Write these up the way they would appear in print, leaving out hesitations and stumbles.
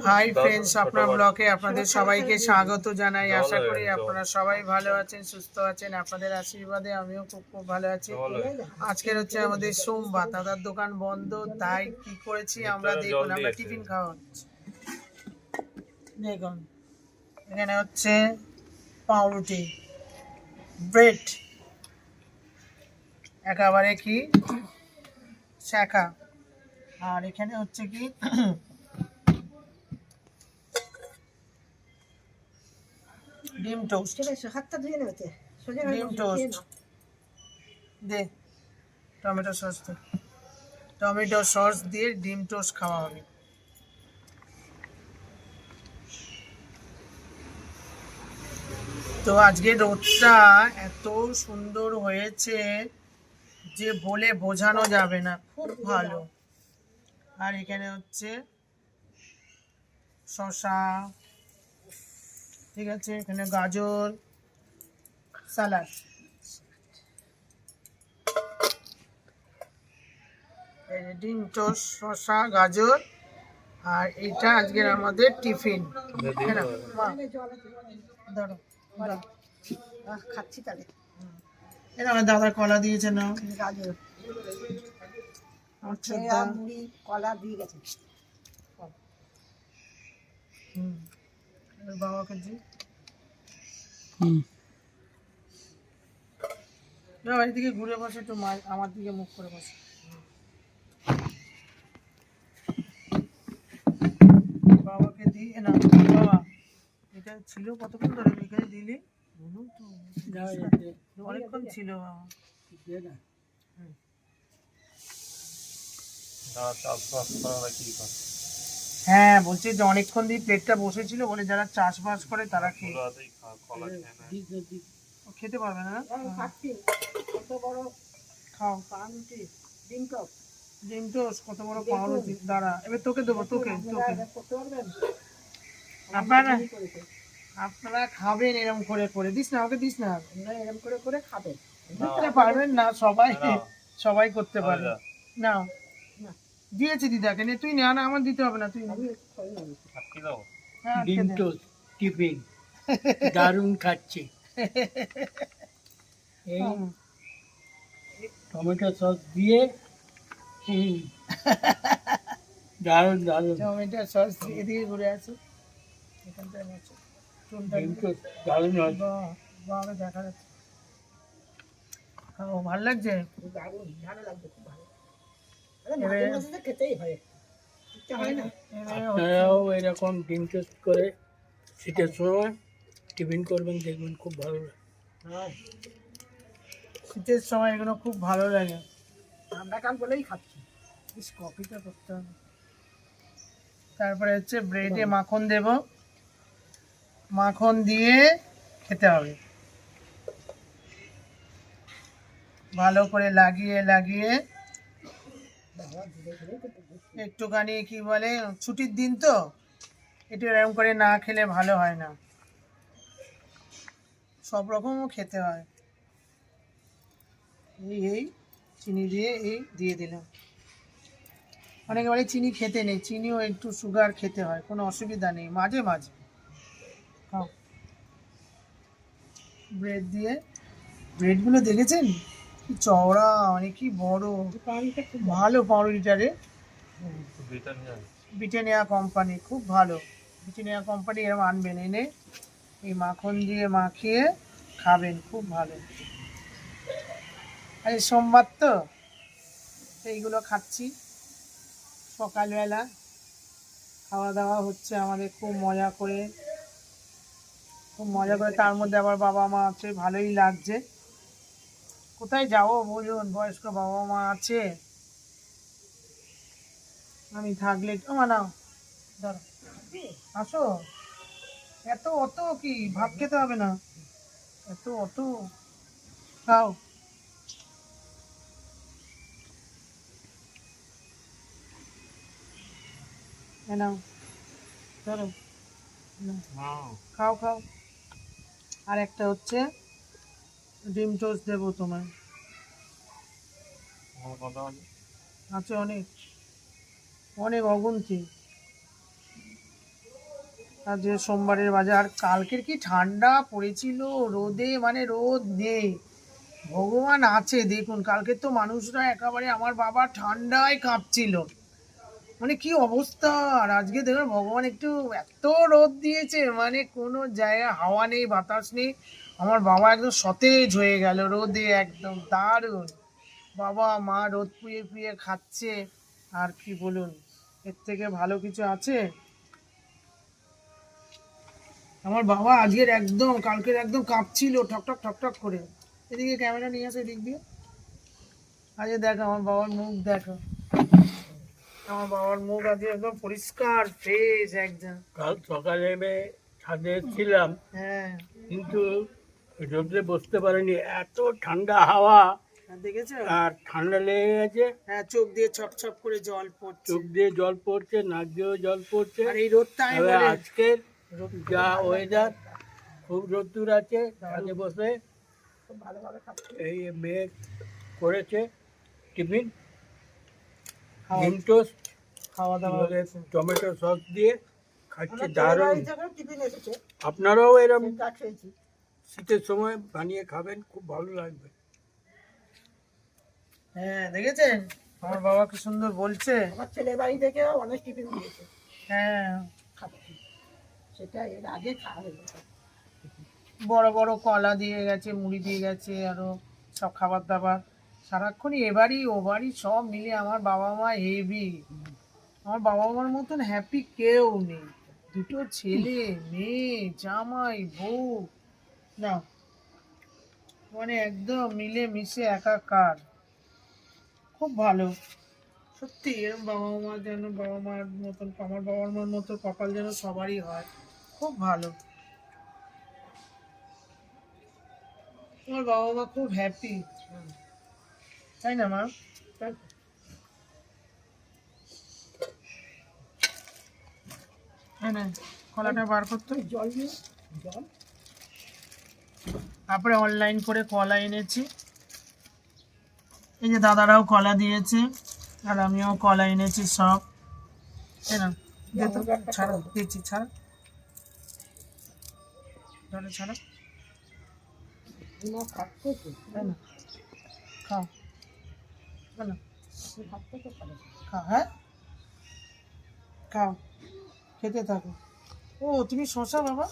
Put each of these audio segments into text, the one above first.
Hi friends, আপনার ব্লগে আপনাদের সবাইকে স্বাগত জানাই। আশা করি আপনারা সবাই ভালো আছেন, সুস্থ আছেন। আপনাদের আশীর্বাদে আমিও খুব খুব ভালো আছি। আজকের হচ্ছে আমাদের সোমবার, দাদার দোকান বন্ধ, তাই কি করেছি আমরা দেখুন। আমরা টিফিন খাওয়া হচ্ছে, দেখুন এখানে হচ্ছে পাউরুটি, ব্রেড, একেবারে কি শাখা, আর এখানে হচ্ছে কি ডিম টোস্ট। ডিম টোস্ট দে, টমেটো সস দে, টমেটো সস দিয়ে ডিম টোস্ট খাওয়া হবে। তো আজকে রোদটা এত সুন্দর হয়েছে যে বলে বোঝানো যাবে না, খুব ভালো। আর এখানে হচ্ছে শসা, ঠিক আছে, এখানে গাজর, সালাড, ডিম টোস্ট, শসা, গাজর, আর এটা আজকের আমাদের টিফিন। খাচ্ছি তাহলে। এটা আমার দাদা কলা দিয়েছে না, গাজর, মুড়ি, কলা দিয়ে গেছে। বাবাকে জি না, বাড়ি থেকে ঘুরে বসে একটু আমার দিকে মুখ করে বসে। বাবাকে দিই না বাবা, এটা ছিল কতক্ষণ ধরে এখানে দিলি? অনেকক্ষণ ছিল বাবা। হ্যাঁ, বলছে যে অনেকক্ষণ দিয়ে প্লেটটা বসেছিল বলে যারা চাষবাস করে তারা খেতে পারবে না। খাও ডিম টোস্ট, কত বড় পাউরুটি। দাঁড়া, এবার তোকে দেবো, তোকে আপনারা খাবেন এরকম করে করে। দিস না আমাকে, দিস না, এরকম করে করে খাবেন। পারবেন না সবাই, সবাই করতে পারবে না। দিয়েছি দিদাকে, নে তুই, না না আমার দিতে হবে না, তুই ডিম টোস্ট টিফিন দারুণ খাচ্ছি। এই টমেটো সস দিয়ে দারুণ দারুণ। টমেটো সস দিয়ে দিয়ে ঘুরে আসো এখানটায়। ডিম টোস্ট দারুণ হয়েছে। বাবা দেখা যাচ্ছে, খাও, ভালো লাগছে, দারুণ ভালো লাগছে, খুব ভালো। খেতেই হয়, আপনারাও এরকম ডিম টোস্ট করে শীতের সময় টিফিন করবেন, দেখবেন খুব ভালো লাগে। শীতের সময় এগুলো খুব ভালো লাগে। ঠান্ডাকাল বলেই খাচ্ছি, কফিটা করতে হবে। তারপরে হচ্ছে ব্রেডে মাখন দেব, মাখন দিয়ে খেতে হবে ভালো করে লাগিয়ে লাগিয়ে। একটুখানি কি বলে, ছুটির দিন তো একটু এরকম করে না খেলে ভালো হয় না, সব রকমও খেতে হয়। এই চিনি দিয়ে এই দিয়ে দিলাম। অনেকে বলে চিনি খেতে নেই, চিনিও একটু সুগার খেতে হয়, কোনো অসুবিধা নেই, মাঝে মাঝে খাও। ব্রেড দিয়ে, ব্রেডগুলো দেখেছেন কি চওড়া, অনেক কি বড়, ভালো পাউরুটিটা রে। ব্রিটানিয়া কোম্পানি খুব ভালো, ব্রিটানিয়া কোম্পানি এরকম আনবেন, এনে এই মাখন দিয়ে মাখিয়ে খাবেন, খুব ভালো। আরে সোমবার তো এইগুলো খাচ্ছি সকালবেলা, খাওয়া দাওয়া হচ্ছে আমাদের খুব মজা করে, খুব মজা করে। তার মধ্যে আবার বাবা মা আছে, ভালোই লাগছে। কোথায় যাবো বলুন, বয়স্ক বাবা মা আছে, আমি থাকলে। নাও ধরো, আসো। এত অত কি ভাত খেতে হবে না, এত অত খাও। নাও ধরো, খাও খাও। আর একটা হচ্ছে ডিম টোস্ট দেবো তোমায়, আছে অনেক। অনেক অগুন্তি। আর যে সোমবারের বাজার, কালকের কি ঠান্ডা পড়েছিল, রোদে মানে রোদ নেই, ভগবান আছে দেখুন। কালকে তো মানুষরা একেবারে, আমার বাবা ঠান্ডায় কাঁপছিল, মানে কি অবস্থা। আর আজকে দেখুন ভগবান একটু এত রোদ দিয়েছে, মানে কোনো জায়গায় হাওয়া নেই, বাতাস নেই, আমার বাবা একদম সতেজ হয়ে গেল রোদে, একদম দারুণ। বাবা মা রোদ পুয়ে পুয়ে খাচ্ছে, আর কি বলুন, এর থেকে ভালো কিছু আছে? আমার বাবা আজকের একদম, কালকের একদম কাঁপছিল ঠকঠক ঠকঠক করে। এদিকে ক্যামেরা নিয়ে আসে, এদিক দিয়ে। আজকে দেখো আমার বাবার মুখ, দেখো আমার বাবার মুখ আজকে একদম পরিষ্কার ফ্রেশ একদম। কাল সকালে আমি ছাদে ছিলাম, হ্যাঁ, কিন্তু রোদে বসতে পারিনি, এত ঠান্ডা হাওয়া। আর দেখেছো? আর ঠান্ডা লেগে গেছে, হ্যাঁ, চোখ দিয়ে ছপ ছপ করে জল পড়ছে। চোখ দিয়ে জল পড়ছে, নাক দিয়েও জল পড়ছে। আর এই রোদটা আমি তবে বলে, আজকের যা ওয়েদার, খুব রোদ্দুর আছে। ছাদে বসে এই মেয়ে করেছে টিফিন, ডিম টোস্ট, খাওয়া দাওয়া এবারে হচ্ছে। টমেটো সস দিয়ে খাচ্ছি, দারুণ। আপনারাও এরকম শীতের সময় বানিয়ে খাবেন, খুব ভালো লাগবে। হ্যাঁ, দেখেছেন আমার বাবা কি সুন্দর বলছে। আমার ছেলের বাড়ি থেকে অনেক টিফিন দিয়েছে, হ্যাঁ, খাচ্ছি, সেটা এর আগে খাওয়া হয়ে গেছে। বড় বড় কলা দিয়ে গেছে, মুড়ি দিয়ে গেছে, আরো সব খাবার দাবার সারাক্ষণই এবারই ও বাড়ি সব মিলে আমার বাবা মা হেভি। আমার বাবা মার মতন হ্যাপি কেউ নেই। দুটো ছেলে, মেয়ে, জামাই, বউ, না মানে একদম মিলে মিশে একাকার, খুব ভালো। সত্যি এরকম বাবা মা যেন, বাবা মার মতন, আমার বাবা মার মতো কপাল যেন সবারই হয়, খুব ভালো। আমার বাবা মা খুব হ্যাপি, তাই না মা? হ্যাঁ না, কলাটা বার করতে। জল নিয়ে জল তারপরে অনলাইন করে কলা এনেছি, এই যে দাদারাও কলা দিয়েছে, আর আমিও কলা এনেছি সব। তাই না, দে তো, ছাড়ো, দিচ্ছি, ছাড়ো, ধরো, ছাড়ো, না খাচ্ছে তো, তাই না, খাও, তাই না, খাচ্ছে তো খাবে। খাও, হ্যাঁ খাও, খেতে থাকো। ও তুমি শশা বাবা,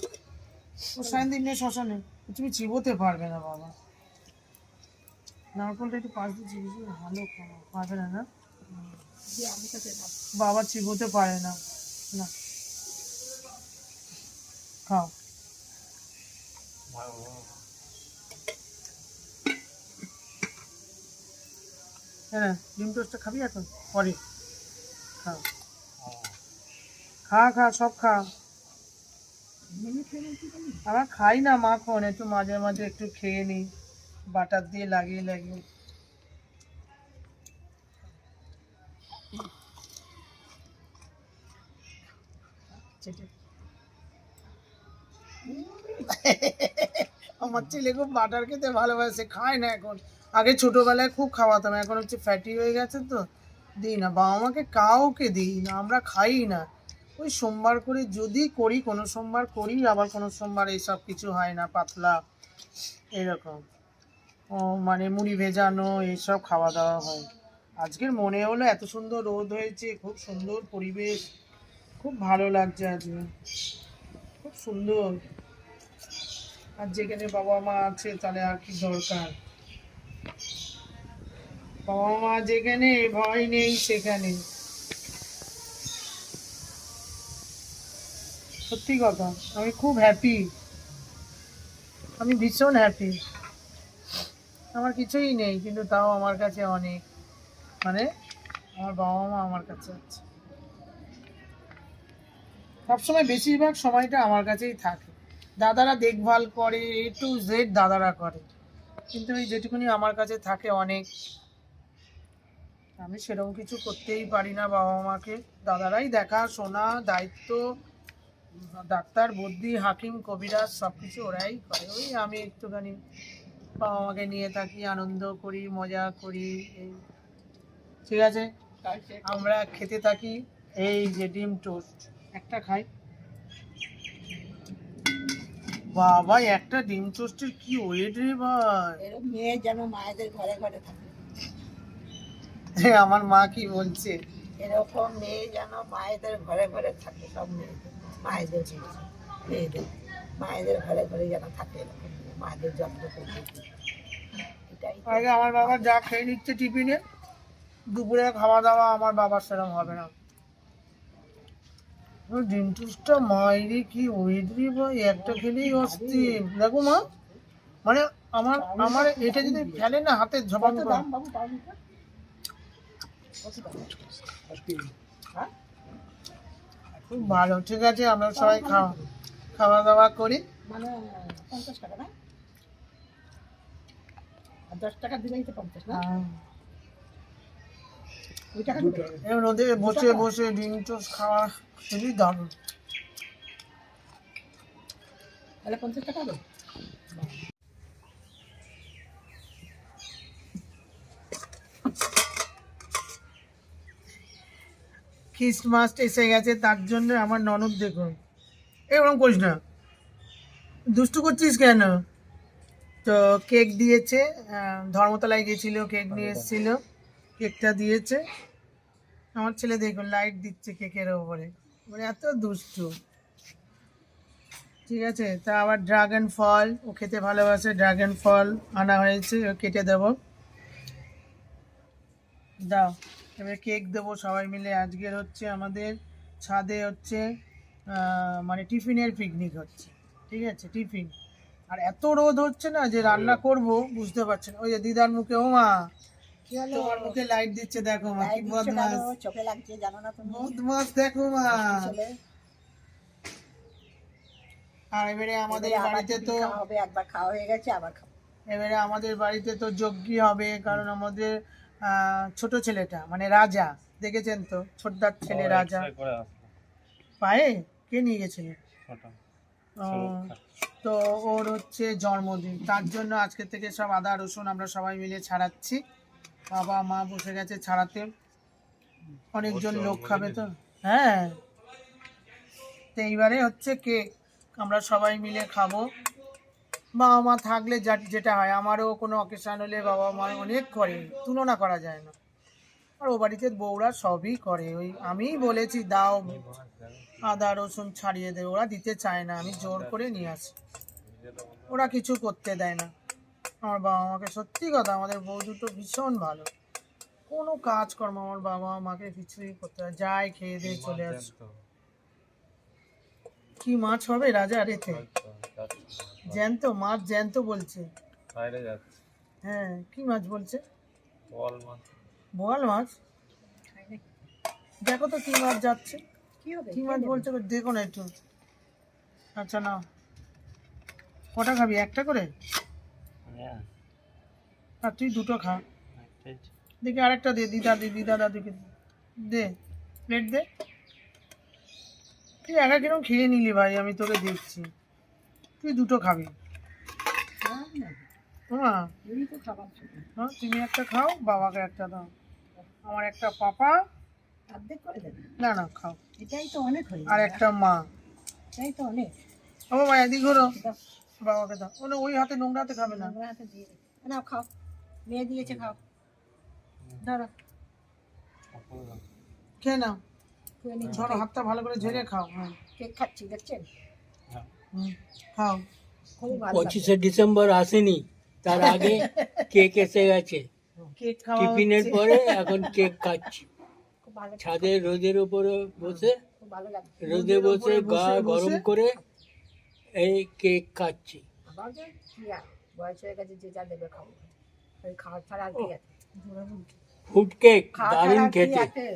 ও সাইন নেই, শশা নেই, তুমি চিবোতে পারবে না বাবা, নারকলটা একটু পাশ দিয়ে চিবিয়ে ভালো খাওয়া পারবে না, না যে আমি কাছে না, বাবা চিবোতে পারে না, না খাও। হ্যাঁ, ডিম টোস্টটা খাবি এখন, পরে খাও, খা খা সব খা। মেনে ফেলে কি জানি, আমরা খাই না মাখন, একটু মাঝে মাঝে একটু খেয়ে নিই, বাটার দিয়ে লাগিয়ে লাগিয়ে। সেটা আমার ছেলে খুব বাটার খেতে ভালোবাসে, খায় না এখন, আগে ছোটবেলায় খুব খাওয়াতাম, এখন হচ্ছে ফ্যাটি হয়ে গেছে তো দিই না, বাবা মাকে কাউকে দিই না, আমরা খাই না। ওই সোমবার করে যদি করি, কোনো সোমবার করি, আবার কোনো সোমবার এইসব কিছু হয় না, পাতলা এরকম, ও মানে মুড়ি ভেজানো এইসব খাওয়া দাওয়া হয়। আজকের মনে হলো এত সুন্দর রোদ হয়েছে, খুব সুন্দর পরিবেশ, খুব ভালো লাগছে আজকে, খুব সুন্দর। আর যেখানে বাবা মা আছে তাহলে আর কি দরকার, বাবা মা যেখানে ভয় নেই সেখানে, সত্যি কথা, আমি খুব হ্যাপি, আমি ভীষণ হ্যাপি। আমার কিছুই নেই, কিন্তু তাও আমার কাছে অনেক, মানে আমার বাবা মা আমার কাছে আছে, সবসময় বেশিরভাগ সময়টা আমার কাছেই থাকে। দাদারা দেখভাল করে, এ টু জেড দাদারা করে, কিন্তু ওই যেটুকুনি আমার কাছে থাকে অনেক, আমি সেরকম কিছু করতেই পারি না বাবা মাকে। দাদারাই দেখাশোনা, দায়িত্ব, ডাক্তার, বদ্যি, হাকিম, কবিরাজ সব কিছু ওরাই করে, ওই আমি একটুখানি বাবা মাকে নিয়ে থাকি, আনন্দ করি, মজা করি, এই। ঠিক আছে, আমরা খেতে থাকি এই যে ডিম টোস্ট। একটা খাই। বাবা, একটা ডিম টোস্টের কি ওয়েট রে ভাই! এরকম মেয়ে যেন মায়েদের ঘরে ঘরে থাকে। আমার মা কি বলছে? এরকম মেয়ে যেন মায়েদের ঘরে ঘরে থাকে, সব মেয়েদের, মায়েদের মেয়েদের মায়েদের ঘরে ঘরে যেন থাকে এরকম মেয়ে, মায়েদের যত্ন করবে। এটাই তো। আগে আমার বাবা যা খেয়ে নিচ্ছে টিফিনে, দুপুরে খাওয়া দাওয়া আমার বাবার সেরকম হবে না। ওই ডিম টোস্টটা মায়েরই কি ওয়েট রে ভাই! একটা খেলেই অস্থির। দেখো মা, মানে আমার আমার এটা যদি ফেলে না হাতে ঝপাং কত করে। দাম বাবু পাউরুটিটা? কত দাম? হ্যাঁ? খুব ভালো। ঠিক আছে, আমরা সবাই খাওয়া দাওয়া করি। মানে 50 টাকা না? আর 10 টাকা দিলেই তো 50 না? ওই টাকা দিতে হবে। এই রোদে বসে বসে ডিম টোস্ট খাওয়া খুবই দারুণ। তাহলে 50 টাকা হবে? খ্রিস্টমাস এসে গেছে, তার জন্য আমার ননদ দেখুন, এরকম করিস না, দুষ্টু করছিস কেন? তো কেক দিয়েছে, ধর্মতলায় গেছিল, কেক নিয়ে এসেছিল, কেকটা দিয়েছে। আমার ছেলে দেখুন লাইট দিচ্ছে কেকের ওপরে, মানে এত দুষ্টু। ঠিক আছে, তা আবার ড্রাগন ফল, ও খেতে ভালোবাসে, ড্রাগন ফল আনা হয়েছে, ও কেটে দেবো। দাও, এবার কেক দেবো সবাই মিলে। আজকের হচ্ছে আমাদের ছাদে হচ্ছে মানে টিফিনের পিকনিক হচ্ছে। ঠিক আছে, টিফিন। আর এত রোদ হচ্ছে না যে রান্না করব বুঝতে পারছেন। ওই যে দিদার মুখে, ও মা কি হলো? তোমার মুখে লাইট দিচ্ছে, দেখো মা কি লাইট দিচ্ছে কেন? বদমাস, চোখে লাগছে জানো না তুমি? বদমাস দেখো মা। ছেলে, আর এবারে আমাদের এবারে আবার বাড়িতে টিফিন তো খাওয়া হবে, একবার খাওয়া হয়ে গেছে আবার খাবো। এবারে আমাদের বাড়িতে তো যজ্ঞ হবে, কারণ আমাদের ছোট ছেলেটা মানে রাজা, দেখেছেন তো ছোটদার ছেলে রাজা, পায়ে কে নিয়ে গেছিল? ও, তো ওর হচ্ছে জন্মদিন, তার জন্য আজকে থেকে সব আদা রসুন আমরা সবাই মিলে ছাড়াচ্ছি। বাবা মা বসে গেছে ছাড়াতে, অনেকজন লোক খাবে তো। হ্যাঁ, তো এইবারে হচ্ছে কেক আমরা সবাই মিলে খাবো। বাবা মা থাকলে যেটা হয়, আমারও কোনো অকেশন হলে বাবা মা অনেক করে, তুলনা করা যায় না। আর ও বাড়িতে বউরা সবই করে, ওই আমিই বলেছি দাও আদা রসুন ছাড়িয়ে দেবে, ওরা দিতে চায় না, আমি জোর করে নিয়ে আসি, ওরা কিছু করতে দেয় না। আমার বাবা মাকে, সত্যি কথা, আমাদের বউ দুটো ভীষণ ভালো, কোনো কাজকর্ম আমার বাবা মাকে কিছুই করতে হয়, যাই খেয়ে দিয়ে চলে আসে। কি মাছ হবে রাজা রেতে? জ্যান্ত মাছ, জ্যান্ত বলছে। হ্যাঁ, কি মাছ বলছে? বোয়াল মাছ। দেখো তো কি মাছ যাচ্ছে, কি হবে? কি মাছ বলছে তো দেখো না একটু। আচ্ছা নাও, কটা খাবি? একটা করে? আর তুই দুটো খা, দেখি আরেকটা দে, দিদা দাদুকে দে, প্লেট দে। তুই একা কিরকম খেয়ে নিলি ভাই, আমি তোকে দেখছি, তুই দুটো খাবি। হ্যাঁ, না, হ্যাঁ, এই তো খাবার ছিল। হ্যাঁ, তুমি একটা খাও, বাবাকে একটা দাও, আমার একটা পাপা। অর্ধেক করে দেবে। না না, খাও। এটাই তো অনেক হয়ে আর যাবে। একটা মা। এটাই তো অনেক। ও বাবা এদিক ঘোরো, দাও, বাবাকে দাও। ও না, ওই হাতে নোংরা হাতে খাবে না। নোংরা হাতে দিয়ে দে। নাও খাও, মেয়ে দিয়েছে খাও। ধরো, খেয়ে নাও, খেয়ে নিচ্ছি। ধরো হাতটা ভালো করে ঝেড়ে খাও। হ্যাঁ, কেক খাচ্ছি, দেখছেন? খাও। খুব ভালো লাগছে। 25শে ডিসেম্বর আসেনি, তার আগে কেক এসে গেছে। কেক খাওয়া টিফিনের হচ্ছে। পরে এখন কেক খাচ্ছি, খুব ভালো, ছাদে রোদের উপরে বসে, খুব ভালো লাগছে। রোদে বসে গা গরম করে এই কেক খাচ্ছি। আবার যে কি আর বয়স হয়ে গেছে, যে যা দেবে খাবো। ওই খাওয়া ছাড়া আর কি আছে? ফুড কেক খাওয়া দারুণ ছাড়া আর কি খেতে। আছে?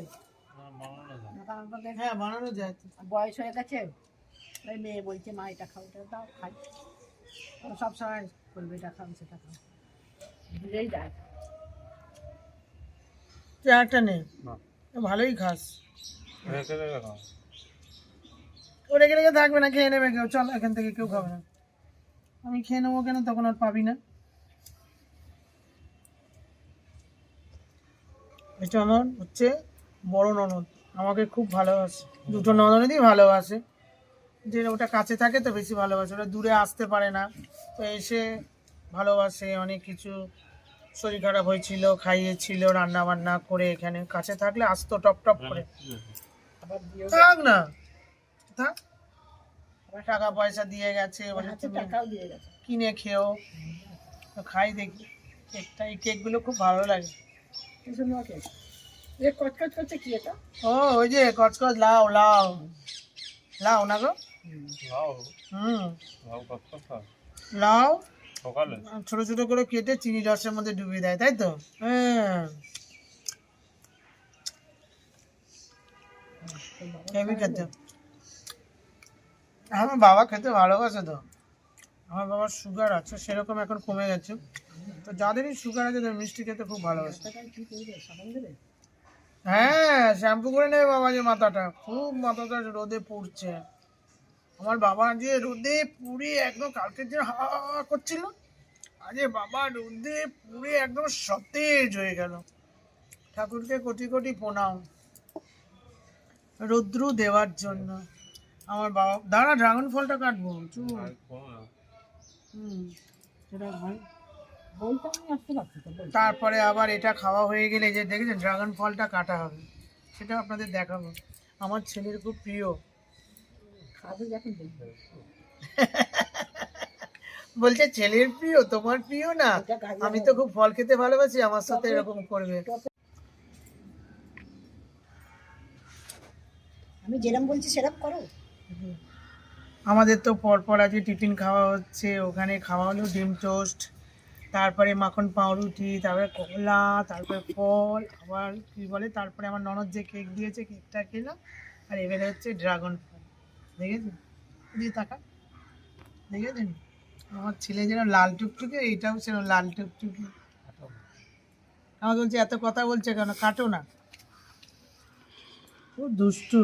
হ্যাঁ, বানানো যায় তো। বয়স হয়ে গেছে, ওই মেয়ে বলছে মা এটা খাও, এটা দাও খাই। ও সব সময় বলবে এটা খাও সেটা খাও, বুঝেই যায়। তুই আরেকটা নে, ভালোই খাস। ও রেখে রেখে থাকবে না, খেয়ে নেবে কেউ। চল এখান থেকে, কেউ খাবে না, আমি খেয়ে নেবো কেন, তখন আর পাবি না। এটা আমার হচ্ছে বড় ননদ আমাকে খুব ভালোবাসে, দুটো ননদই ভালোবাসে, যে ওটা কাছে থাকে তো বেশি ভালোবাসে, ওটা দূরে আসতে পারে না, তো এসে ভালোবাসে অনেক কিছু। শরীর খারাপ হয়েছিল, খাইয়েছিল, রান্না বান্না করে, এখানে কাছে থাকলে আসতো টপ টপ করে। আবার দিয়েও থাক না, থাক, টাকা পয়সা দিয়ে গেছে, বলে হাতে তুমি টাকাও দিয়ে গেছে। কিনে খেও, তো খাই দেখি কেকটা। এই কেকগুলো খুব ভালো লাগে। কি সুন্দর কেক। এ কচকচ করছে কি এটা? ও ওই যে কচকচ লাউ, লাউ লাউ না গো, হুম, লাউ ছোট ছোট করে কেটে চিনি রসের মধ্যে ডুবিয়ে দেয়, তাই তো? হ্যাঁ, হেভি খেতে। আমার বাবা খেতে ভালোবাসে তো, আমার বাবার সুগার আছে, সেরকম এখন কমে গেছে, তো যাদেরই সুগার আছে তাদের মিষ্টি খেতে খুব ভালোবাসে। কি করবে? সাবান দেবে? হ্যাঁ, শ্যাম্পু করে নেবে বাবা, যে মাথাটা খুব, মাথাটা রোদে পুড়ছে। আমার বাবা যে রোদে পুড়ে একদম, কালকে যে হা করছিল, আরে বাবা রোদে পুড়ে একদম সতেজ হয়ে গেল। ঠাকুরকে কোটি কোটি প্রণাম রৌদ্র দেওয়ার জন্য। আমার বাবা, দাঁড়া ড্রাগন ফলটা কাটবো, চুপ। সেটা হয়। বলতে আমি আসতে পারছি তো, বল। তারপরে আবার এটা খাওয়া হয়ে গেলে, যে দেখেছেন ড্রাগন ফলটা কাটা হবে, সেটা আপনাদের দেখাবো। আমার ছেলের খুব প্রিয়। খাবে যখন দেখবে। বলছে ছেলের প্রিয়, তোমার প্রিয় না? এটা গাজর আমি তো খুব ফল খেতে ভালোবাসি, আমার সাথে এরকম করবে। আমি যেরকম বলছি সেরকম করো। আমাদের তো পরপর আজকে টিফিন খাওয়া হচ্ছে, ওখানে খাওয়া হলো ডিম টোস্ট, তারপরে মাখন পাউরুটি, তারপরে কলা, তারপরে ফল, আবার কি বলে, তারপরে আমার ননদ যে কেক দিয়েছে কেকটা খেলাম, আর এবারে হচ্ছে ড্রাগন ফল। দেখেছেন, দিয়ে টাকা দেখেছেন, আমার ছেলে যেন লাল টুকটুকে, এইটাও সেন লাল টুকটুকে। আমাকে বলছে এত কথা বলছে কেন, কাটো না, খুব দুষ্টু।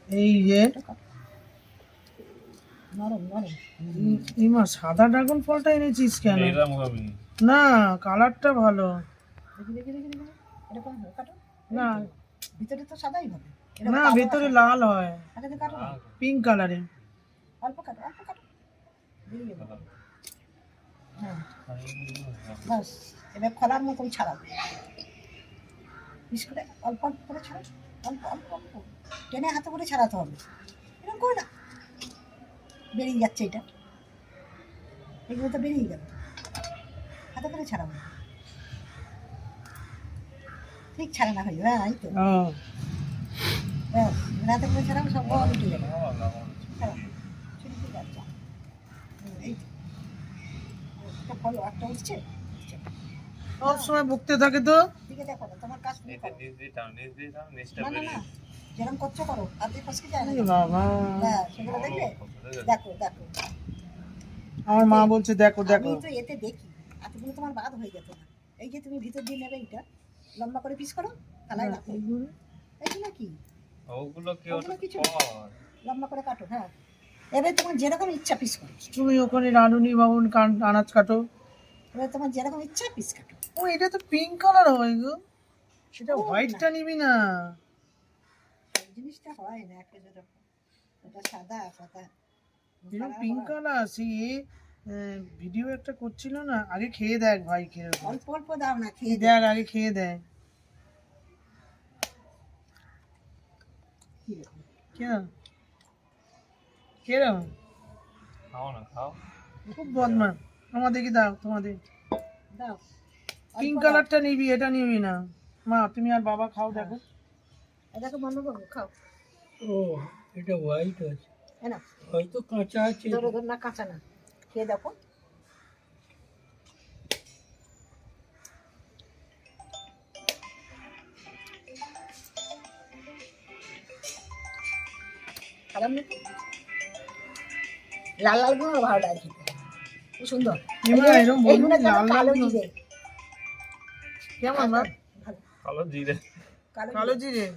এই যে নরম নরম। ইমা সাদা ড্রাগন ফলটা এনেছিস কেন? না, কালারটা ভালো। দেখি দেখি দেখি দেখি, এরকম হবে, কাটো। না ভিতরে তো সাদাই হবে। না, ভেতরে লাল হয়, আগে তো কাটো না। পিঙ্ক কালারে। অল্প কাটো, অল্প কাটো। বেরিয়ে যাবে। হ্যাঁ, বাস। এবার খোলার মতন ছাড়াবো। পিস করে অল্প অল্প করে ছাড়াও, অল্প অল্প অল্প টেনে হাতে করে ছাড়াতে হবে। এরকম করে না, বেরিয়ে যাচ্ছে এটা, এগুলো তো বেরিয়ে গেল। হাতে করে ছাড়াবো, ঠিক ছাড়া না হয়ে যাবে। হ্যাঁ, এই তো ও ব্যাস, হাতে করে ছাড়াবো, সব বল উঠে যাবে। ছাড়াও, ছুরি দিয়ে যাচ্ছে। এই তো, একটা ফল একটা উঠছে, উঠছে। সব সময় বকতে থাকে তো। দিকে দেখো না, তোমার কাজ তুমি করো। না না না, যেরকম করছো করো, আর দিয়ে ফসকে যায় না। এ বাবা, হ্যাঁ, সেগুলো দেখবে, দেখো দেখো। আমার মা বলছে দেখো দেখো। আমি তো এতে দেখি, এতগুলো তোমার বাদ হয়ে যেত না। এই যে তুমি ভিতর দিয়ে নেবে, এটা লম্বা করে পিস করো, থালায় রাখো। এইগুলো কি? ওগুলো কিছু না। লম্বা করে কাটো। হ্যাঁ, এবার তোমার যেরকম ইচ্ছা পিস করো। তুমি ওখানে রানুনি বাবুন আনাজ কাটো। এবার তোমার যেরকম ইচ্ছা পিস কাটো। ও এটা তো পিঙ্ক কালার হয় গো, সেটা ও, হোয়াইটটা নিবি না? এই জিনিসটা হয় না, একটা যেরকম এটা সাদা পাতা, এরকম পিঙ্ক কালার। সেই ভিডিও একটা করছিল না, আগে খেয়ে দেখ ভাই, খেয়ে অল্প অল্প দাও না, খেয়ে দেখ। দেখ, আগে খেয়ে দেখ কেন, কেরম খুব বদমাস। আমাদেরকে দাও, তোমাদের দাও, পিঙ্ক কালারটা নিবি, এটা নিবি না। মা তুমি আর বাবা খাও, দেখো। দেখো বন্ধ করবো, খাও। ও এটা হোয়াইট আছে, হ্যাঁ না, হয়তো কাঁচা আছে। ধরো ধর না, কাঁচা না, খেয়ে দেখো। খারাপ নাকি? লাল লাল গুলো ভালো লাগে খেতে, খুব সুন্দর। এমা, এরম বলবি এইগুলো যেন লাল লাল কালো গুলো। জিরে। কেমন মা? ভালো। কালো জিরে কালো জিরে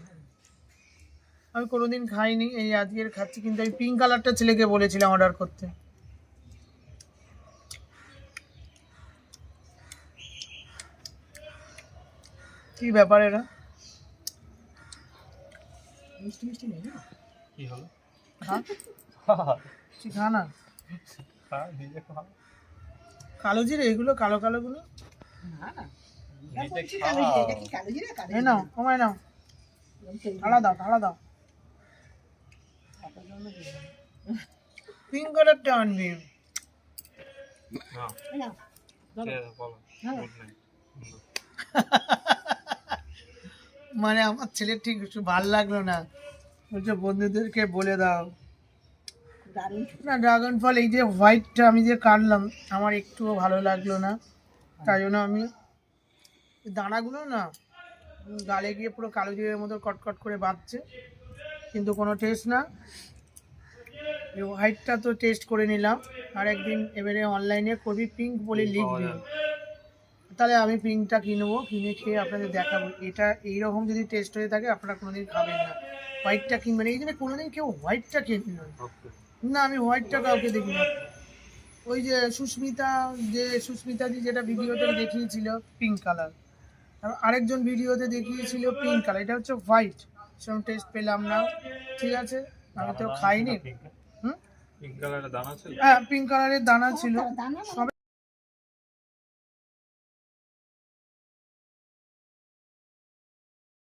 আমি কোনোদিন খাইনি, এই আজকের খাচ্ছি, কিন্তু আমি পিঙ্ক কালারটা ছেলেকে বলেছিলাম অর্ডার করতে। কি ব্যাপার এটা? মিষ্টি মিষ্টি নেই না? কি হলো? খা, তুই খা না। হ্যাঁ, নিজে খাও। কালো জিরে এগুলো, কালো কালো গুলো না না নিজে বলছি খাও। কালো জিরে, এটা কি কালো জিরে? কালো এই নাও, আমায় নাও, ঢালা দাও, ঢালা দাও। পিঙ্ক কালারটা আনবি। না, এই নাও, ধরো। সে বলো। হ্যাঁ। Good night. মানে আমার ছেলে ঠিক একটু ভালো লাগলো না, বলছে বন্ধুদেরকে বলে দাও। দারুণ না ড্রাগন ফল এই যে হোয়াইটটা আমি যে কাটলাম আমার একটুও ভালো লাগলো না, তাই জন্য আমি দানাগুলো না গালে গিয়ে পুরো কালো জিরের মতো কটকট করে বাঁধছে, কিন্তু কোনো টেস্ট না। এই হোয়াইটটা তো টেস্ট করে নিলাম, আর একদিন এবারে অনলাইনে করবি পিঙ্ক বলে লিখবি, তাহলে আমি পিঙ্কটা কিনবো, কিনে খেয়ে আপনাদের দেখাবো এটা এইরকম যদি টেস্ট হয়ে থাকে আপনারা কোনোদিন খাবেন না, হোয়াইটটা কিনবেন। এই জন্য কোনোদিন কেউ হোয়াইটটা কিনবে না। না আমি হোয়াইটটা কাউকে দেখি না। ওই যে সুস্মিতাজি যেটা ভিডিওতে দেখিয়েছিল পিঙ্ক কালার, আরেকজন ভিডিওতে দেখিয়েছিল পিঙ্ক কালার, এটা হচ্ছে হোয়াইট, সেরকম টেস্ট পেলাম না। ঠিক আছে, আমি তো খাইনি। হুম, পিঙ্ক কালারের দানা ছিল। হ্যাঁ পিঙ্ক কালারের দানা ছিল দানা সব।